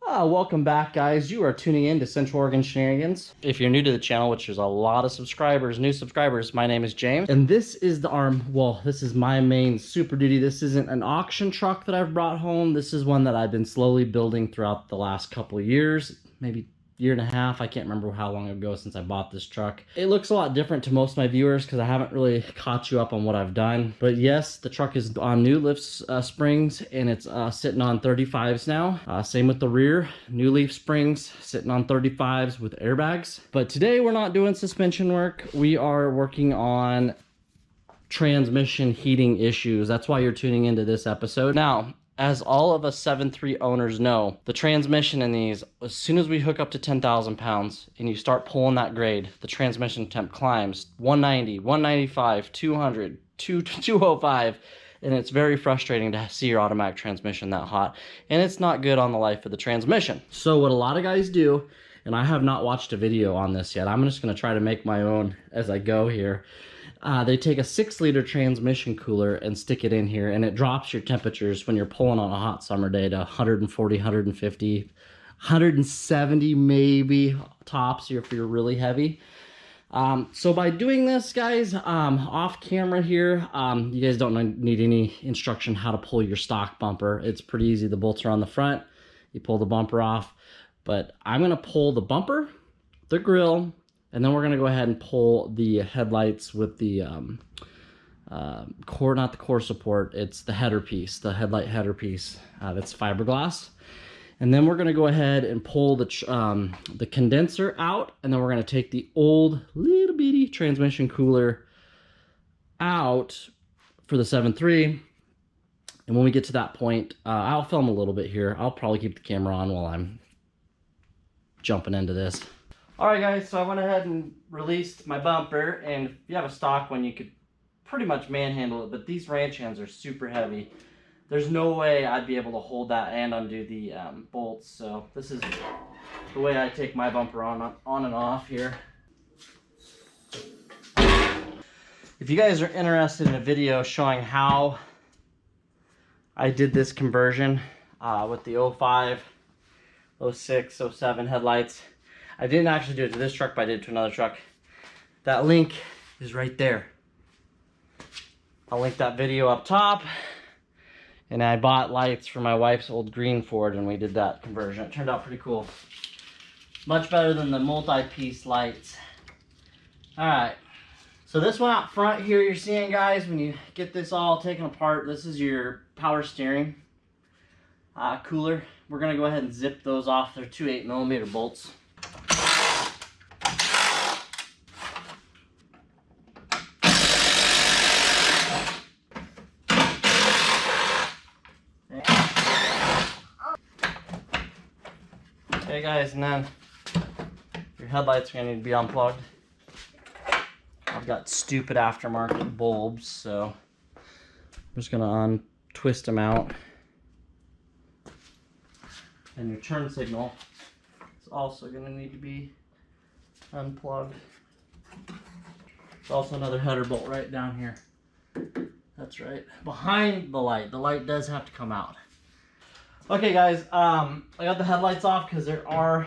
Welcome back, guys. You are tuning in to Central Oregon Shenanigans. If you're new to the channel, which there's a lot of subscribers, new subscribers, my name is James. And this is the arm, well, this is my main Super Duty. This isn't an auction truck that I've brought home. This is one that I've been slowly building throughout the last couple of years, maybe year and a half. I can't remember how long ago since I bought this truck. It looks a lot different to most of my viewers because I haven't really caught you up on what I've done. But yes, the truck is on new lift springs, and it's sitting on 35s now. Same with the rear, new leaf springs, sitting on 35s with airbags. But today we're not doing suspension work. We are working on transmission heating issues. That's why you're tuning into this episode. Now, as all of us 7.3 owners know, the transmission in these, as soon as we hook up to 10,000 pounds and you start pulling that grade, the transmission temp climbs 190, 195, 200, 205, and it's very frustrating to see your automatic transmission that hot, and it's not good on the life of the transmission. So what a lot of guys do, and I have not watched a video on this yet, I'm just going to try to make my own as I go here. They take a 6-liter transmission cooler and stick it in here, and it drops your temperatures when you're pulling on a hot summer day to 140, 150, 170 maybe tops if you're really heavy. So by doing this, guys, off camera here, you guys don't need any instruction how to pull your stock bumper. It's pretty easy. The bolts are on the front. You pull the bumper off. But I'm going to pull the bumper, the grill, and then we're going to go ahead and pull the headlights with the core, not the core support, it's the header piece, the headlight header piece. That's fiberglass. And then we're going to go ahead and pull the condenser out, and then we're going to take the old little bitty transmission cooler out for the 7.3. And when we get to that point, I'll film a little bit here. I'll probably keep the camera on while I'm jumping into this. Alright guys, so I went ahead and released my bumper, and if you have a stock one, you could pretty much manhandle it, but these ranch hands are super heavy. There's no way I'd be able to hold that and undo the bolts, so this is the way I take my bumper on and off here. If you guys are interested in a video showing how I did this conversion with the 05, 06, 07 headlights, I didn't actually do it to this truck, but I did it to another truck. That link is right there. I'll link that video up top. And I bought lights for my wife's old green Ford, and we did that conversion. It turned out pretty cool. Much better than the multi-piece lights. Alright. So this one out front here you're seeing, guys, when you get this all taken apart, this is your power steering cooler. We're going to go ahead and zip those off. They're 2 8mm bolts. Okay guys, and then your headlights are going to need to be unplugged. I've got stupid aftermarket bulbs, so I'm just going to untwist them out. And your turn signal is also going to need to be unplugged. There's also another header bolt right down here. That's right, behind the light. The light does have to come out. Okay guys, I got the headlights off because there are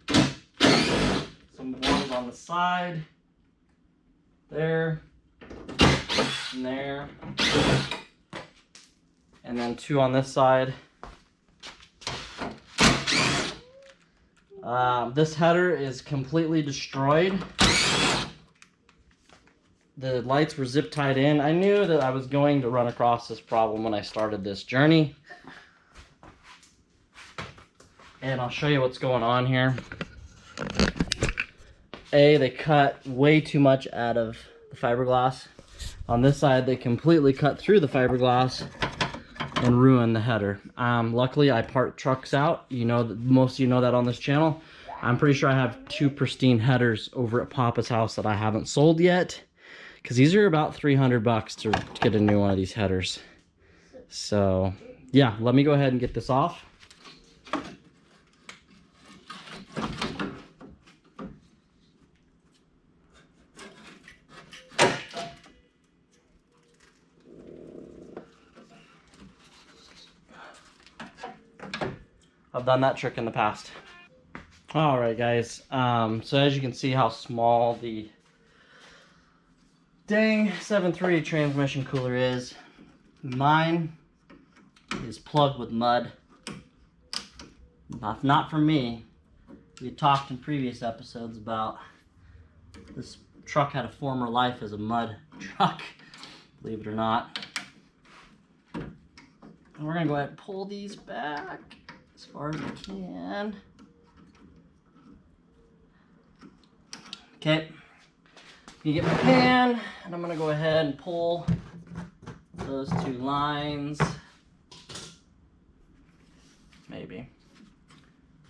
some ones on the side, there, and there, and then 2 on this side. This header is completely destroyed. The lights were zip tied in. I knew that I was going to run across this problem when I started this journey. And I'll show you what's going on here. They cut way too much out of the fiberglass. On this side, they completely cut through the fiberglass and ruined the header. Luckily, I part trucks out. You know, most of you know that on this channel. I'm pretty sure I have 2 pristine headers over at Papa's house that I haven't sold yet, because these are about $300 to get a new one of these headers. So, yeah, let me go ahead and get this off. done that trick in the past. All right, guys. So as you can see how small the dang 7.3 transmission cooler is. Mine is plugged with mud. If not for me, we talked in previous episodes about this truck had a former life as a mud truck, believe it or not. And we're gonna go ahead and pull these back as far as we can. Okay, you get my pan, and I'm gonna go ahead and pull those two lines. Maybe. I'm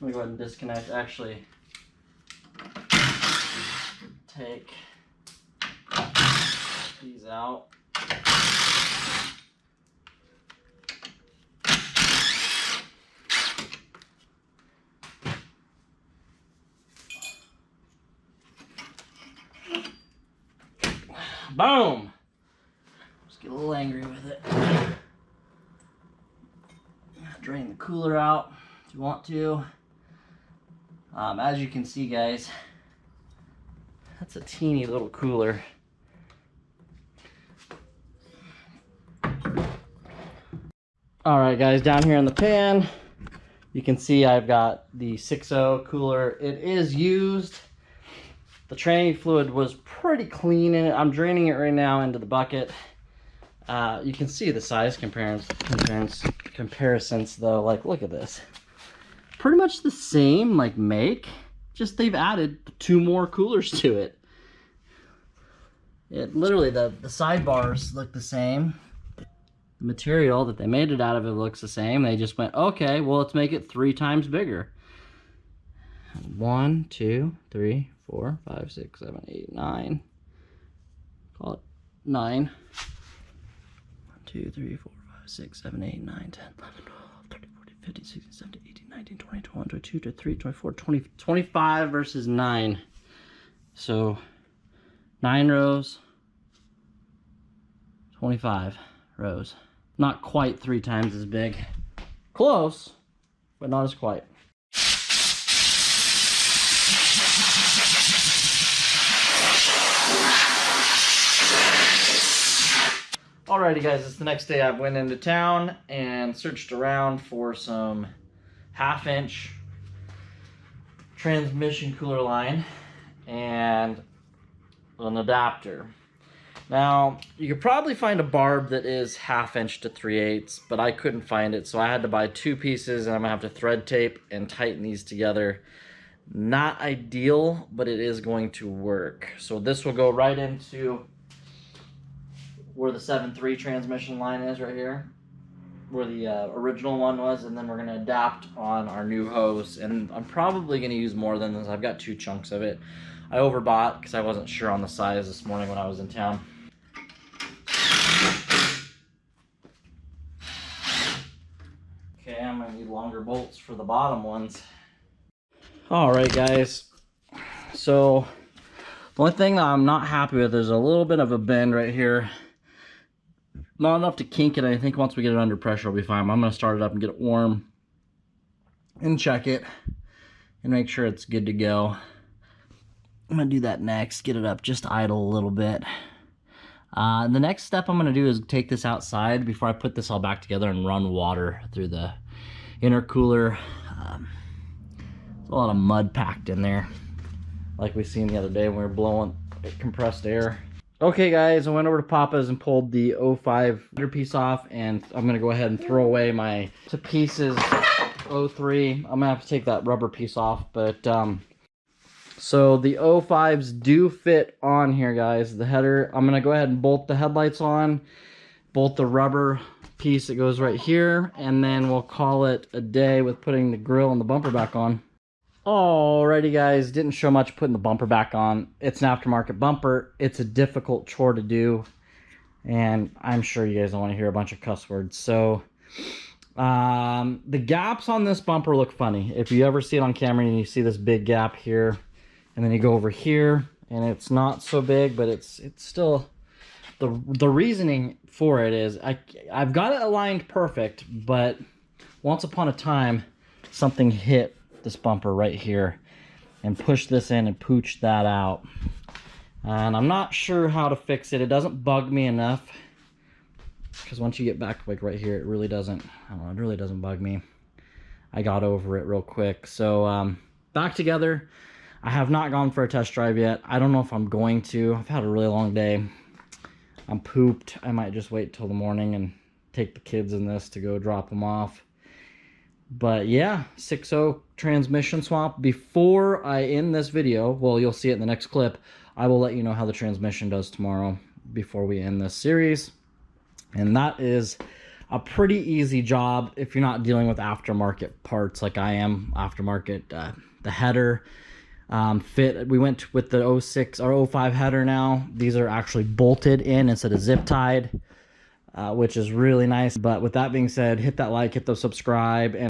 gonna go ahead and disconnect. Actually, take these out. Boom! Just get a little angry with it. Drain the cooler out if you want to. As you can see, guys, that's a teeny little cooler. All right, guys, down here in the pan, you can see I've got the 6.0 cooler. It is used. The tranny fluid was pretty clean in it. I'm draining it right now into the bucket. You can see the size comparisons though. Like, look at this. Pretty much the same, like, make. Just they've added 2 more coolers to it. It literally, the sidebars look the same. The material that they made it out of it looks the same. They just went, okay, well, let's make it 3 times bigger. 1, 2, 3, 4, 5, 6, 7, 8, 9. Call it 9. 1, 2, 3, 4, 5, 6, 7, 8, 9, 10, 11, 12, 13, 14, 15, 16, 17, 18, 19, 20, 21, 22, 23, 24, 20, 25 versus 9. So 9 rows, 25 rows. Not quite 3 times as big. Close, but not as quite. Alrighty, guys, it's the next day. I went into town and searched around for some 1/2-inch transmission cooler line and an adapter. Now, you could probably find a barb that is 1/2-inch to 3/8, but I couldn't find it, so I had to buy 2 pieces, and I'm gonna have to thread tape and tighten these together. Not ideal, but it is going to work. So this will go right into where the 7.3 transmission line is right here, where the original one was, and then we're going to adapt on our new hose. And I'm probably going to use more than this. I've got 2 chunks of it. I overbought because I wasn't sure on the size this morning when I was in town. Okay, I'm going to need longer bolts for the bottom ones. Alright, guys, so the only thing that I'm not happy with is a little bit of a bend right here. Not enough to kink it. I think once we get it under pressure, it'll be fine. I'm going to start it up and get it warm and check it and make sure it's good to go. I'm going to do that next, get it up just idle a little bit. The next step I'm going to do is take this outside before I put this all back together and run water through the intercooler. There's a lot of mud packed in there, like we seen the other day when we were blowing compressed air. Okay, guys, I went over to Papa's and pulled the 05 piece off, and I'm going to go ahead and throw away my to pieces 03. I'm going to have to take that rubber piece off, but so the 05s do fit on here, guys. The header, I'm going to go ahead and bolt the headlights on, bolt the rubber piece that goes right here, and then we'll call it a day with putting the grill and the bumper back on. Alrighty, guys, didn't show much putting the bumper back on. It's an aftermarket bumper. It's a difficult chore to do, and I'm sure you guys don't want to hear a bunch of cuss words. So the gaps on this bumper look funny. If you ever see it on camera and you see this big gap here, and then you go over here and it's not so big, but it's still, the reasoning for it is I've got it aligned perfect, but once upon a time something hit this bumper right here and pushed this in and pooched that out. And I'm not sure how to fix it. It doesn't bug me enough, because once you get back like right here, it really doesn't, I don't know, it really doesn't bug me. I got over it real quick. So back together. I have not gone for a test drive yet. I don't know if I'm going to. I've had a really long day. I'm pooped. I might just wait till the morning and take the kids in this to go drop them off. But yeah, 6.0 transmission swap. Before I end this video, well, you'll see it in the next clip, I will let you know how the transmission does tomorrow before we end this series. And that is a pretty easy job if you're not dealing with aftermarket parts like I am. Aftermarket, the header fit. We went with the 06 or 05 header now. These are actually bolted in instead of zip tied, which is really nice. But with that being said, hit that like, hit the subscribe, and